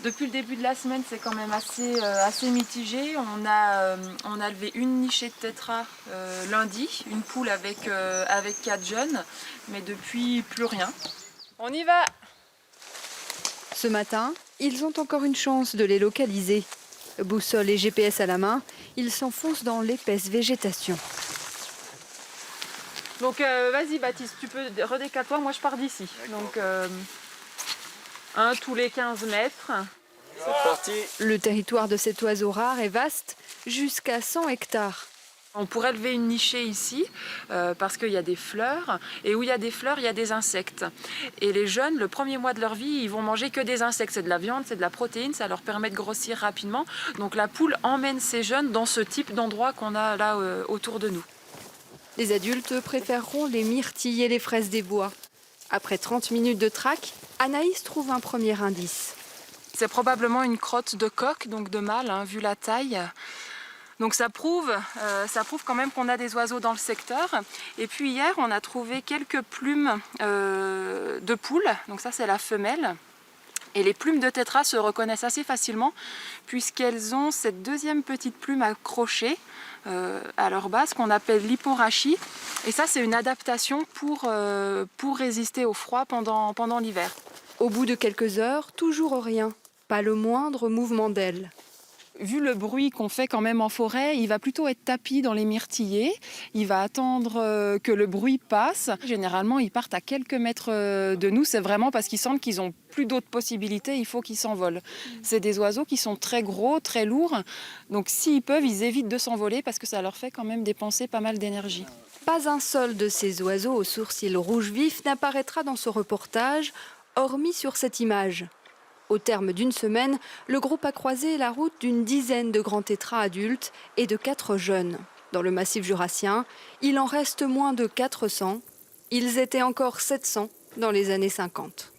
Depuis le début de la semaine, c'est quand même assez mitigé. On a levé une nichée de tétras lundi, une poule avec 4 jeunes, mais depuis plus rien. On y va! Ce matin, ils ont encore une chance de les localiser. Boussole et GPS à la main, ils s'enfoncent dans l'épaisse végétation. Donc vas-y Baptiste, tu peux redécale-toi, moi je pars d'ici. Donc un tous les 15 mètres. C'est parti. Le territoire de cet oiseau rare est vaste, jusqu'à 100 hectares. On pourrait lever une nichée ici parce qu'il y a des fleurs, et où il y a des fleurs, il y a des insectes. Et les jeunes, le premier mois de leur vie, ils vont manger que des insectes. C'est de la viande, c'est de la protéine, ça leur permet de grossir rapidement. Donc la poule emmène ses jeunes dans ce type d'endroit qu'on a là autour de nous. Les adultes préféreront les myrtilles et les fraises des bois. Après 30 minutes de traque, Anaïs trouve un premier indice. C'est probablement une crotte de coq, donc de mâle, hein, vu la taille. Donc ça prouve quand même qu'on a des oiseaux dans le secteur. Et puis hier, on a trouvé quelques plumes de poules. Donc ça, c'est la femelle. Et les plumes de tétras se reconnaissent assez facilement puisqu'elles ont cette deuxième petite plume accrochée à leur base qu'on appelle l'hyporachie. Et ça, c'est une adaptation pour résister au froid pendant l'hiver. Au bout de quelques heures, toujours rien. Pas le moindre mouvement d'aile. Vu le bruit qu'on fait quand même en forêt, il va plutôt être tapi dans les myrtillers. Il va attendre que le bruit passe. Généralement, ils partent à quelques mètres de nous. C'est vraiment parce qu'ils sentent qu'ils n'ont plus d'autres possibilités. Il faut qu'ils s'envolent. C'est des oiseaux qui sont très gros, très lourds. Donc s'ils peuvent, ils évitent de s'envoler parce que ça leur fait quand même dépenser pas mal d'énergie. Pas un seul de ces oiseaux aux sourcils rouges vifs n'apparaîtra dans ce reportage, hormis sur cette image. Au terme d'une semaine, le groupe a croisé la route d'une dizaine de grands tétras adultes et de 4 jeunes. Dans le massif jurassien, il en reste moins de 400. Ils étaient encore 700 dans les années 50.